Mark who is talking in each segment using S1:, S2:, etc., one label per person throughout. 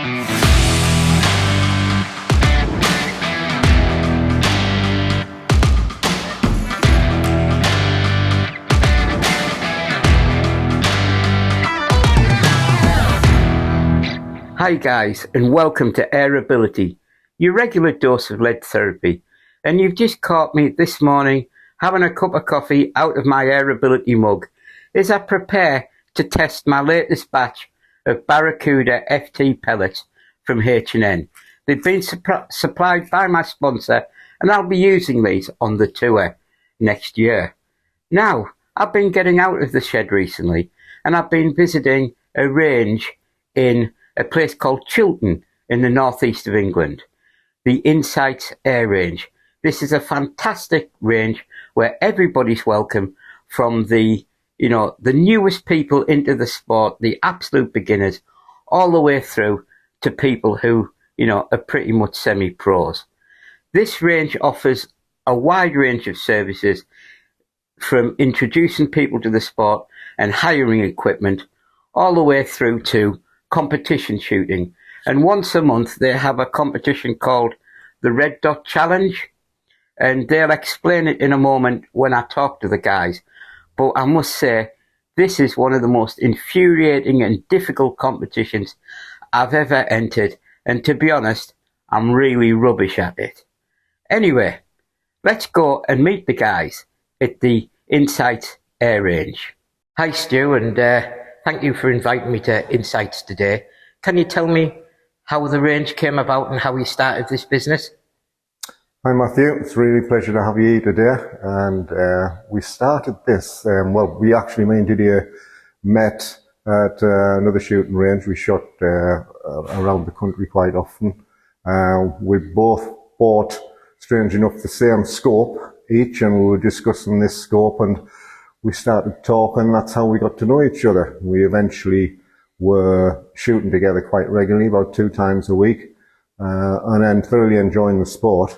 S1: Hi guys, and welcome to Airability, your regular dose of lead therapy. And you've just caught me this morning having a cup of coffee out of my Airability mug as I prepare to test my latest batch of Barracuda FT pellets from H&N. They've been supplied by my sponsor, and I'll be using these on the tour next year. Now, I've been getting out of the shed recently, and I've been visiting a range in a place called Chiltern in the northeast of England, the Insights Air Range. This is a fantastic range where everybody's welcome, from the newest people into the sport, the absolute beginners, all the way through to people who, are pretty much semi-pros. This range offers a wide range of services, from introducing people to the sport and hiring equipment, all the way through to competition shooting. And once a month they have a competition called the Red Dot Challenge, and they'll explain it in a moment when I talk to the guys. But I must say, this is one of the most infuriating and difficult competitions I've ever entered, and to be honest, I'm really rubbish at it. Anyway, let's go and meet the guys at the Insights Air Range. Hi Stu, and thank you for inviting me to Insights today. Can you tell me how the range came about and how you started this business?
S2: Hi Matthew, it's really a pleasure to have you here today. And we started this, we actually, me and Didier met at another shooting range. We shot around the country quite often. We both bought, strange enough, the same scope each, and we were discussing this scope, and we started talking. That's how we got to know each other. We eventually were shooting together quite regularly, about 2 times a week, and then thoroughly enjoying the sport.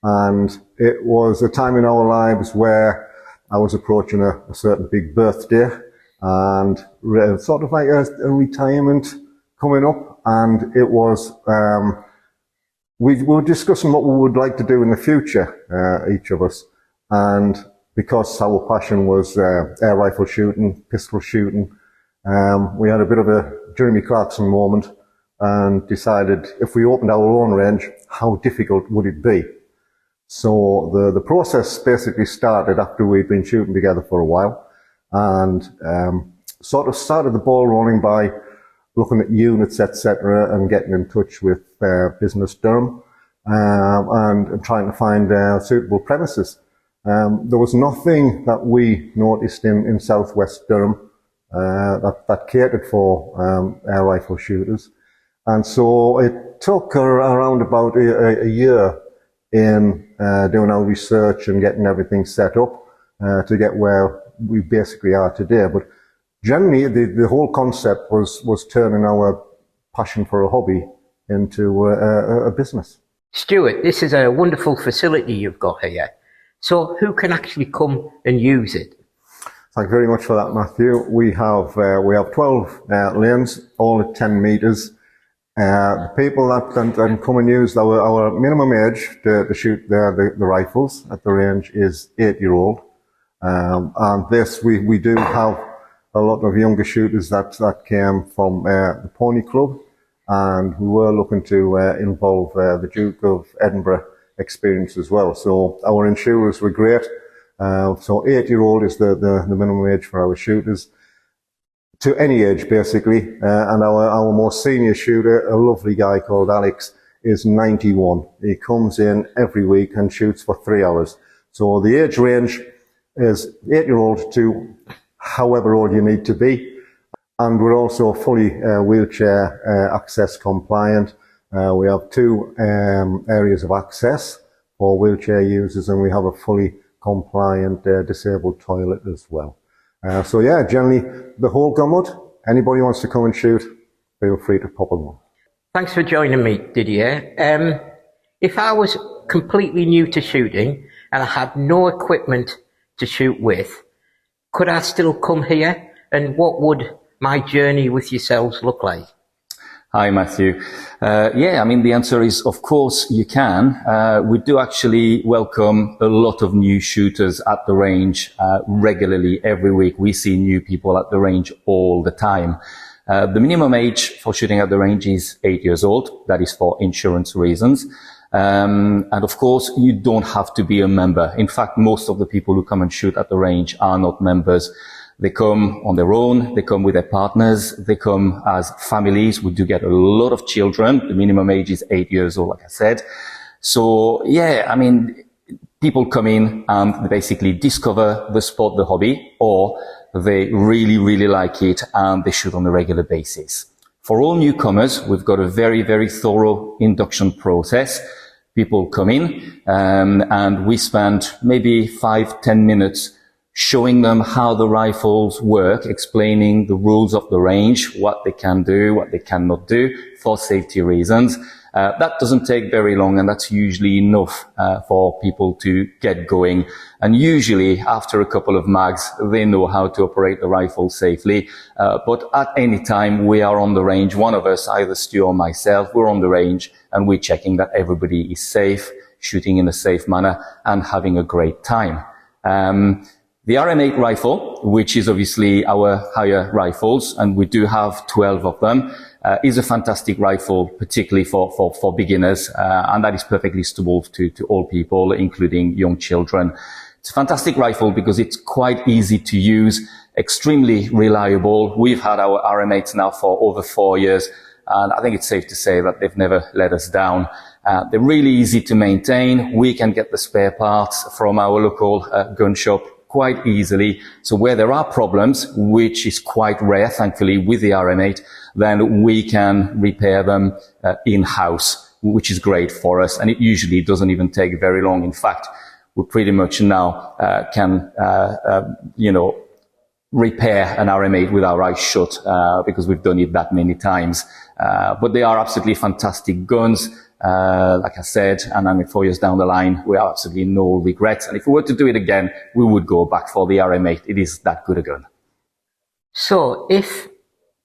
S2: And it was a time in our lives where I was approaching a certain big birthday, and sort of like a retirement coming up. And it was, we were discussing what we would like to do in the future, each of us. And because our passion was air rifle shooting, pistol shooting, we had a bit of a Jeremy Clarkson moment and decided, if we opened our own range, how difficult would it be? So the process basically started after we'd been shooting together for a while, and sort of started the ball rolling by looking at units, etc., and getting in touch with Business Durham, and trying to find suitable premises. There was nothing that we noticed in southwest Durham that catered for air rifle shooters, and so it took around about a year in doing our research and getting everything set up to get where we basically are today. But generally, the whole concept was turning our passion for a hobby into a business.
S1: Stuart, this is a wonderful facility you've got here. So who can actually come and use it?
S2: Thank you very much for that, Matthew. We have 12 lanes, all at 10 metres. The people that can come and use our minimum age to shoot the rifles at the range is 8-year-old. And this, we do have a lot of younger shooters that came from the Pony Club, and we were looking to involve the Duke of Edinburgh experience as well. So our insurers were great. So 8-year-old is the minimum age for our shooters, to any age basically. And our most senior shooter, a lovely guy called Alex, is 91. He comes in every week and shoots for 3 hours. So the age range is 8-year-old to however old you need to be. And we're also fully wheelchair access compliant. We have 2 areas of access for wheelchair users, and we have a fully compliant disabled toilet as well. So yeah, generally the whole gamut. Anybody wants to come and shoot, feel free to pop along.
S1: Thanks for joining me, Didier. If I was completely new to shooting and I had no equipment to shoot with, could I still come here? And what would my journey with yourselves look like?
S3: Hi, Matthew. Yeah, I mean, the answer is, of course, you can. We do actually welcome a lot of new shooters at the range regularly. Every week, we see new people at the range all the time. The minimum age for shooting at the range is 8 years old. That is for insurance reasons. And of course, you don't have to be a member. In fact, most of the people who come and shoot at the range are not members. They come on their own, they come with their partners, they come as families. We do get a lot of children. The minimum age is 8 years old, like I said. So yeah, I mean, people come in and they basically discover the sport, the hobby, or they really, really like it and they shoot on a regular basis. For all newcomers, we've got a very, very thorough induction process. People come in and we spend maybe 5-10 minutes showing them how the rifles work, explaining the rules of the range, what they can do, what they cannot do for safety reasons. That doesn't take very long, and that's usually enough for people to get going. And usually after a couple of mags, they know how to operate the rifle safely. But at any time we are on the range, one of us, either Stu or myself, we're on the range and we're checking that everybody is safe, shooting in a safe manner and having a great time. The RM8 rifle, which is obviously our higher rifles, and we do have 12 of them, is a fantastic rifle, particularly for beginners, and that is perfectly suitable to all people, including young children. It's a fantastic rifle because it's quite easy to use, extremely reliable. We've had our RM8s now for over 4 years, and I think it's safe to say that they've never let us down. They're really easy to maintain. We can get the spare parts from our local gun shop quite easily. So where there are problems, which is quite rare, thankfully, with the RM8, then we can repair them in-house, which is great for us. And it usually doesn't even take very long. In fact, we pretty much now can, repair an RM8 with our eyes shut because we've done it that many times. But they are absolutely fantastic guns. Like I said, and I mean, 4 years down the line, we have absolutely no regrets. And if we were to do it again, we would go back for the RM8. It is that good a gun.
S1: So if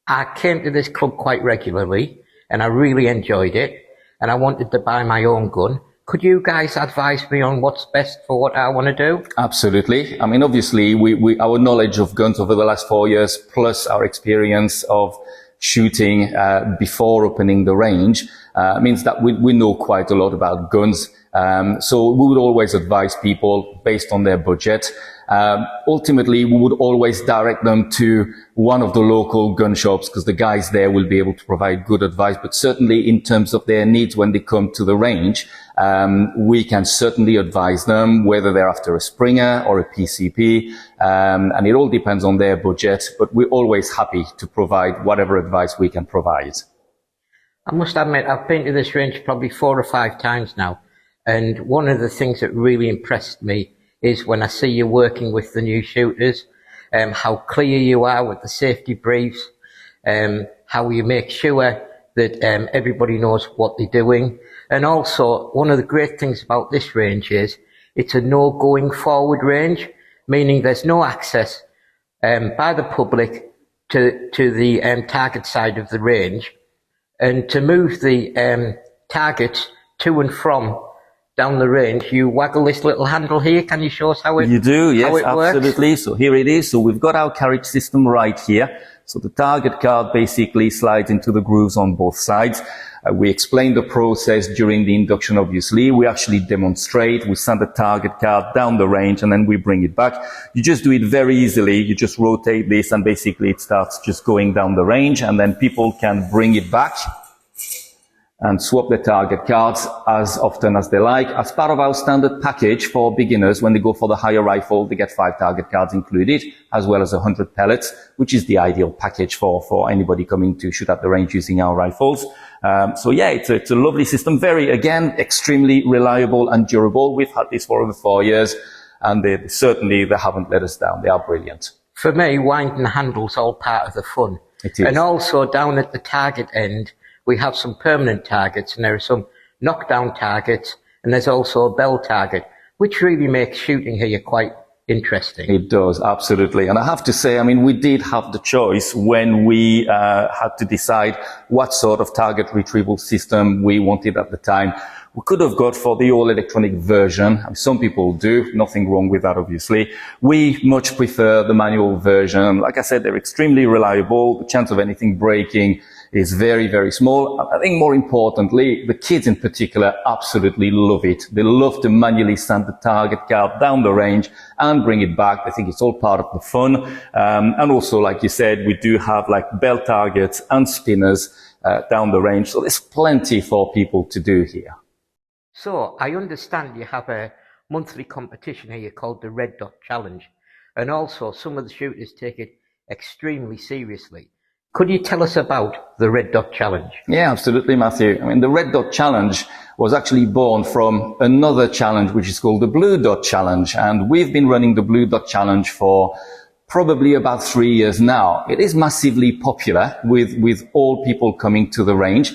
S1: I came to this club quite regularly and I really enjoyed it and I wanted to buy my own gun, could you guys advise me on what's best for what I want to do?
S3: Absolutely. I mean, obviously, our knowledge of guns over the last 4 years, plus our experience of shooting before opening the range, means that we know quite a lot about guns. So we would always advise people based on their budget. Ultimately, we would always direct them to one of the local gun shops because the guys there will be able to provide good advice. But certainly in terms of their needs when they come to the range, we can certainly advise them whether they're after a Springer or a PCP. And it all depends on their budget, but we're always happy to provide whatever advice we can provide.
S1: I must admit, I've been to this range probably 4 or 5 times now. And one of the things that really impressed me is when I see you working with the new shooters, how clear you are with the safety briefs, how you make sure that everybody knows what they're doing. And also, one of the great things about this range is it's a no going forward range, meaning there's no access by the public to the target side of the range. And to move the targets to and from down the range, you waggle this little handle here. Can you show us how it works?
S3: You do, yes, absolutely. So here it is. So we've got our carriage system right here. So the target card basically slides into the grooves on both sides. We explain the process during the induction, obviously. We actually demonstrate. We send the target card down the range and then we bring it back. You just do it very easily. You just rotate this and basically it starts just going down the range and then people can bring it back and swap the target cards as often as they like. As part of our standard package for beginners, when they go for the higher rifle, they get 5 target cards included, as well as 100 pellets, which is the ideal package for anybody coming to shoot at the range using our rifles. So yeah, it's a lovely system. Very, again, extremely reliable and durable. We've had this for over 4 years, and they haven't let us down. They are brilliant.
S1: For me, winding the handle's all part of the fun.
S3: It is.
S1: And also down at the target end, we have some permanent targets and there are some knockdown targets and there's also a bell target, which really makes shooting here quite interesting.
S3: It does, absolutely. And I have to say, I mean, we did have the choice when we had to decide what sort of target retrieval system we wanted at the time. We could have gone for the all-electronic version. Some people do. Nothing wrong with that, obviously. We much prefer the manual version. Like I said, they're extremely reliable. The chance of anything breaking is very, very small. I think more importantly, the kids in particular absolutely love it. They love to manually send the target card down the range and bring it back. I think it's all part of the fun. And also, like you said, we do have like bell targets and spinners down the range. So there's plenty for people to do here.
S1: So I understand you have a monthly competition here called the Red Dot Challenge, and also some of the shooters take it extremely seriously. Could you tell us about the Red Dot Challenge?
S3: Yeah, absolutely, Matthew. I mean, the Red Dot Challenge was actually born from another challenge, which is called the Blue Dot Challenge. And we've been running the Blue Dot Challenge for probably about 3 years now. It is massively popular with all people coming to the range.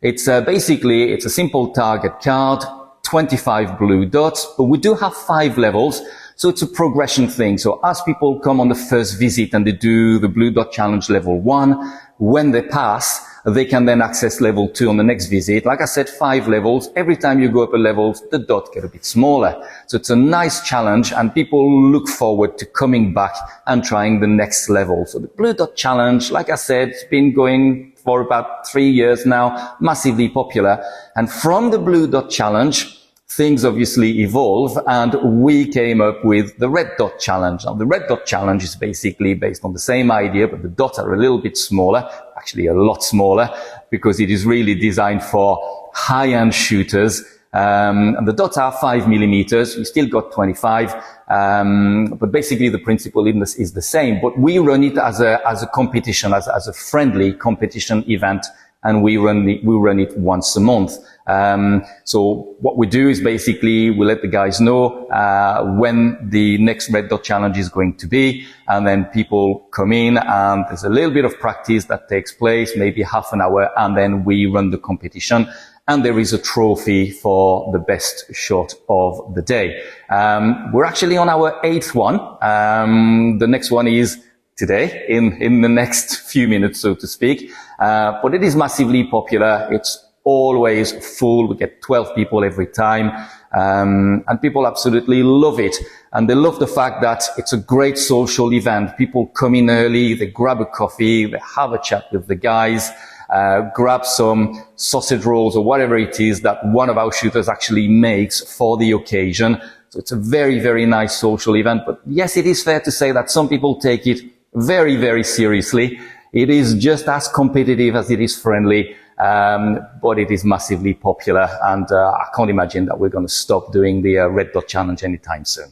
S3: It's basically, it's a simple target card, 25 blue dots, but we do have 5 levels. So it's a progression thing. So as people come on the first visit and they do the Blue Dot Challenge level 1, when they pass, they can then access level 2 on the next visit. Like I said, 5 levels. Every time you go up a level, the dots get a bit smaller. So it's a nice challenge and people look forward to coming back and trying the next level. So the Blue Dot Challenge, like I said, it's been going for about 3 years now, massively popular. And from the Blue Dot Challenge, things obviously evolve and we came up with the Red Dot Challenge. Now, the Red Dot Challenge is basically based on the same idea, but the dots are a little bit smaller, actually a lot smaller, because it is really designed for high-end shooters. And the dots are 5 millimeters. We still got 25. But basically the principle is the same, but we run it as a competition, as a friendly competition event. And we run it once a month. So what we do is basically we let the guys know when the next Red Dot Challenge is going to be, and then people come in and there's a little bit of practice that takes place, maybe half an hour, and then we run the competition. And there is a trophy for the best shot of the day. We're actually on our 8th one. The next one is today, in the next few minutes, so to speak. But it is massively popular. It's always full. We get 12 people every time. And people absolutely love it. And they love the fact that it's a great social event. People come in early, they grab a coffee, they have a chat with the guys, grab some sausage rolls or whatever it is that one of our shooters actually makes for the occasion. So it's a very, very nice social event. But yes, it is fair to say that some people take it very, very seriously. It is just as competitive as it is friendly, but it is massively popular. And I can't imagine that we're going to stop doing the Red Dot Challenge anytime soon.